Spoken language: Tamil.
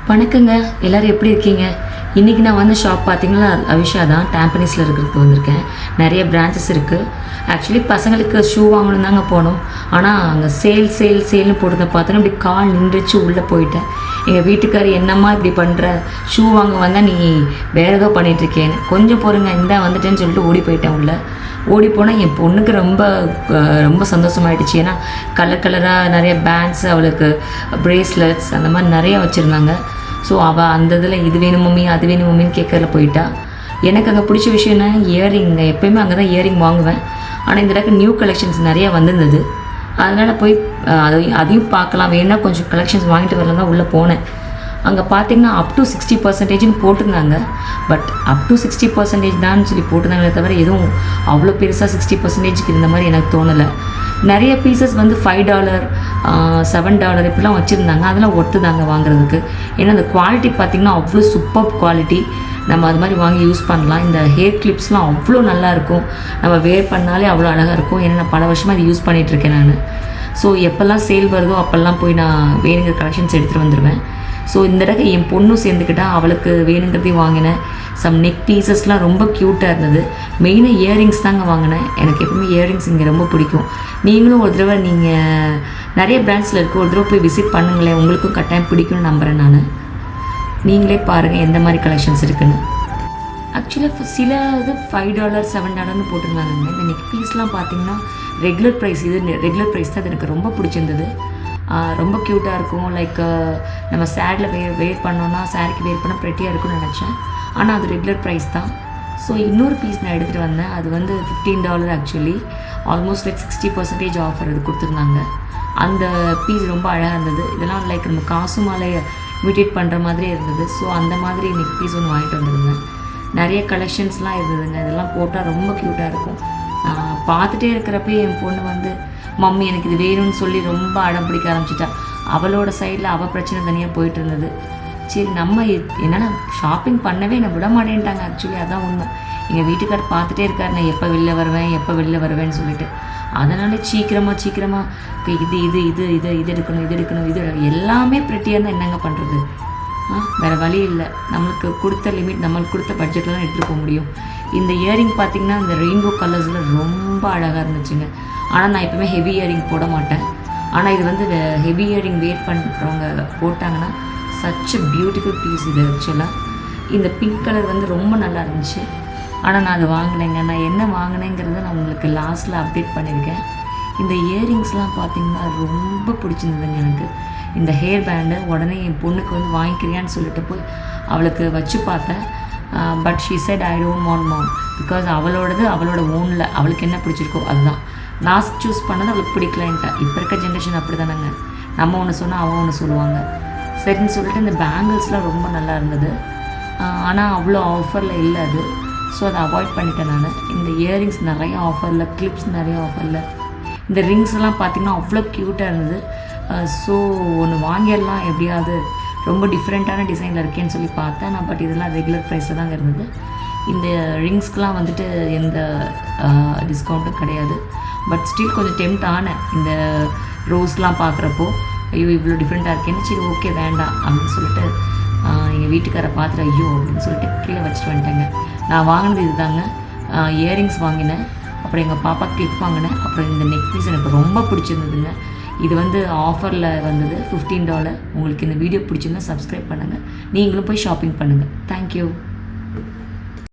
வணக்கங்க, எல்லோரும் எப்படி இருக்கீங்க? இன்றைக்கி நான் வந்து ஷாப் பார்த்தீங்கன்னா அவிஷா தான், டாம்பனிஸில் இருக்கிறதுக்கு வந்திருக்கேன். நிறைய பிரான்ச்சஸ் இருக்குது. ஆக்சுவலி பசங்களுக்கு ஷூ வாங்கணும் தாங்க போனோம். ஆனால் அங்கே சேல்னு போட்டு பார்த்தோன்னா இப்படி கால் நின்றுச்சு, உள்ளே போயிட்டேன். எங்கள் வீட்டுக்கார் என்னம்மா இப்படி பண்ணுற, ஷூ வாங்க வந்தால் நீ வேறு ஏதோ பண்ணிகிட்ருக்கேன்னு. கொஞ்சம் பொறுங்க, இந்தா வந்துட்டேன்னு சொல்லிட்டு ஓடி போயிட்டேன். உள்ளே ஓடி போனால் என் பொண்ணுக்கு ரொம்ப சந்தோஷமாயிடுச்சு. ஏன்னா கலராக நிறைய பேண்ட்ஸ், அவளுக்கு ப்ரேஸ்லெட்ஸ் அந்த மாதிரி நிறையா வச்சுருந்தாங்க. ஸோ அவள் அந்த இதில் இது வேணும் மம்மி அது வேணும் மம்மின்னு கேட்கறதுல போயிட்டா. எனக்கு அங்கே பிடிச்ச விஷயம் என்ன, இயரிங். எப்போயுமே அங்கே தான் இயரிங் வாங்குவேன். ஆனால் இந்த தடவை நியூ கலெக்ஷன்ஸ் நிறையா வந்திருந்தது. அதனால் போய் அதையும் பார்க்கலாம், வேணா கொஞ்சம் கலெக்ஷன்ஸ் வாங்கிட்டு வரலாம் தான் உள்ளே போனேன். அங்கே பார்த்தீங்கன்னா அப் டு 60% போட்டிருந்தாங்க. பட் அப் டு 60% தான் சொல்லி போட்டிருந்தாங்களே தவிர எதுவும் அவ்வளோ பெருசாக 60% இருந்த மாதிரி எனக்கு தோணலை. நிறைய பீசஸ் வந்து $5, $7 இப்படிலாம் வச்சுருந்தாங்க. அதெல்லாம் ஒர்த்து வாங்குறதுக்கு. ஏன்னா அந்த குவாலிட்டி பார்த்திங்கன்னா அவ்வளோ சூப்பர் குவாலிட்டி. நம்ம அது மாதிரி வாங்கி யூஸ் பண்ணலாம். இந்த ஹேர் கிளிப்ஸ்லாம் அவ்வளோ நல்லாயிருக்கும். நம்ம வேர் பண்ணாலே அவ்வளோ அழகாக இருக்கும். ஏன்னா நான் பல வருஷமாக அது யூஸ் பண்ணிகிட்ருக்கேன் நான். ஸோ எப்போல்லாம் சேல் வருதோ அப்போல்லாம் போய் நான் வேணுங்கிற கலெக்ஷன்ஸ் எடுத்துகிட்டு வந்துடுவேன். ஸோ இந்த தடவை என் பொண்ணும் சேர்ந்துக்கிட்டா, அவளுக்கு வேணுங்கிறதையும் வாங்கினேன். சம் நெக் பீசஸ்லாம் ரொம்ப க்யூட்டாக இருந்தது. மெயினாக இயரிங்ஸ் தாங்க வாங்கினேன். எனக்கு எப்பவுமே இயரிங்ஸ் இங்கே ரொம்ப பிடிக்கும். நீங்களும் ஒரு தடவை, நீங்கள் நிறைய பிராண்ட்ஸில் இருக்குது, ஒரு தடவை போய் விசிட் பண்ணுங்களேன். உங்களுக்கும் கட்டாயம் பிடிக்கும்னு நம்புகிறேன் நான். நீங்களே பாருங்கள் எந்த மாதிரி கலெக்ஷன்ஸ் இருக்குன்னு. ஆக்சுவலாக சில இது $5, $7 போட்டிருந்தாங்க. இந்த நெக் பீஸ்லாம் பார்த்தீங்கன்னா ரெகுலர் ப்ரைஸ் தான். அது எனக்கு ரொம்ப பிடிச்சிருந்தது. ரொம்ப க்யூட்டாக இருக்கும். லைக் நம்ம சேரில் வேர் பண்ணோன்னா, சாரிக்கு வேர் பண்ணால் ப்ரெட்டியாக இருக்கும்னு நினச்சேன். ஆனால் அது ரெகுலர் ப்ரைஸ் தான். ஸோ இன்னொரு பீஸ் நான் எடுத்துகிட்டு வந்தேன். அது வந்து $15. ஆக்சுவலி ஆல்மோஸ்ட் லைக் 60% ஆஃபர் அது கொடுத்துருந்தாங்க. அந்த பீஸ் ரொம்ப அழகாக இருந்தது. இதெல்லாம் லைக் நம்ம காசு மாலையை இமிட்டேட் பண்ணுற மாதிரியே இருந்தது. ஸோ அந்த மாதிரி நெக் பீஸ் ஒன்று வாங்கிட்டு வந்துருந்தேன். நிறைய கலெக்ஷன்ஸ்லாம் இருந்ததுங்க. இதெல்லாம் போட்டால் ரொம்ப க்யூட்டாக இருக்கும். பார்த்துட்டே இருக்கிறப்ப என் பொண்ணு வந்து மம்மி எனக்கு இது வேணும்னு சொல்லி ரொம்ப அடம் பிடிக்க ஆரம்பிச்சிட்டா. அவளோட சைடில் அவள் பிரச்சனை தனியாக போயிட்டு இருந்தது. சரி, நம்ம என்னென்னா ஷாப்பிங் பண்ணவே என்னை விட மாட்டேன்ட்டாங்க. ஆக்சுவலி அதான் உண்மை. எங்கள் வீட்டுக்கார் பார்த்துட்டே இருக்கார், நான் எப்போ வெளில வருவேன்னு சொல்லிட்டு. அதனால் சீக்கிரமாக இது எடுக்கணும் எல்லாமே ப்ரெட்டியாக இருந்தால் என்னங்க பண்ணுறது? வேறு வழி இல்லை. நம்மளுக்கு கொடுத்த லிமிட், நம்மளுக்கு கொடுத்த பட்ஜெட்டில் தான் எடுத்துகிட்டு போக முடியும். இந்த இயரிங் பார்த்திங்கன்னா இந்த ரெயின்போ கலர்ஸில் ரொம்ப அழகாக இருந்துச்சுங்க. ஆனால் நான் எப்பவுமே ஹெவி இயரிங் போட மாட்டேன். ஆனால் இது வந்து ஹெவி இயரிங் வேர் பண்ணுறவங்க போட்டாங்கன்னா சச் அ பியூட்டிஃபுல் பீஸ் இது. ஆக்சுவலாக இந்த பிங்க் கலர் வந்து ரொம்ப நல்லா இருந்துச்சு. ஆனால் நான் அதை வாங்கினேங்க. நான் என்ன வாங்கினேங்கிறத நான் உங்களுக்கு லாஸ்ட்டில் அப்டேட் பண்ணியிருக்கேன். இந்த இயரிங்ஸ்லாம் பார்த்திங்கன்னா ரொம்ப பிடிச்சிருந்ததுங்க எனக்கு. இந்த ஹேர் பேண்டு உடனே என் பொண்ணுக்கு வந்து வாங்கிக்கிறியான்னு சொல்லிட்டு போய் அவளுக்கு வச்சு பார்த்தேன். But she said I don't want mom, because அவளோட ஓனில் அவளுக்கு என்ன பிடிச்சிருக்கோ அதுதான். நான் சூஸ் பண்ணது அவளுக்கு பிடிக்கலன்ட்டா. இப்போ இருக்க ஜென்ரேஷன் அப்படி தானேங்க. நம்ம ஒன்று சொன்னால் அவன் ஒன்று சொல்லுவாங்க. சரின்னு சொல்லிட்டு இந்த பேங்கிள்ஸ்லாம் ரொம்ப நல்லா இருந்தது. ஆனால் அவ்வளோ ஆஃபரில் இல்லை அது. ஸோ அதை அவாய்ட் பண்ணிட்டேன் நான். இந்த இயரிங்ஸ் நிறைய ஆஃபரில், கிளிப்ஸ் நிறைய ஆஃபரில். இந்த ரிங்ஸ் எல்லாம் பார்த்திங்கன்னா அவ்வளோ க்யூட்டாக இருந்தது. ஸோ ஒன்று வாங்கிடலாம் எப்படியாவது, ரொம்ப டிஃப்ரெண்ட்டான டிசைனில் இருக்கேன்னு சொல்லி பார்த்தேன் நான். பட் இதெல்லாம் ரெகுலர் ப்ரைஸில் தாங்க இருந்தது. இந்த ரிங்ஸ்க்கெலாம் வந்துட்டு எந்த டிஸ்கவுண்ட்டும் கிடையாது. பட் ஸ்டில் கொஞ்சம் டெம்ப்ட் ஆனேன் இந்த ரோஸ்லாம் பார்க்குறப்போ. ஐயோ இவ்வளோ டிஃப்ரெண்ட்டாக இருக்கேன்னு. சரி ஓகே வேண்டாம் அப்படின்னு சொல்லிட்டு எங்கள் வீட்டுக்காரை பார்த்துட்டு ஐயோ அப்படின்னு சொல்லிட்டு கீழே வச்சுட்டு வந்துட்டேங்க. நான் வாங்கினது இது தாங்க. இயரிங்ஸ் வாங்கினேன், அப்புறம் எங்கள் பாப்பா கிளிப் வாங்கினேன், அப்புறம் இந்த நெக் பீஸ் எனக்கு ரொம்ப பிடிச்சிருந்ததுங்க. இது வந்து ஆஃபரில் வந்தது $15. உங்களுக்கு இந்த வீடியோ பிடிச்சிருந்தா சப்ஸ்கிரைப் பண்ணுங்கள். நீங்களும் போய் ஷாப்பிங் பண்ணுங்கள். தேங்க்யூ.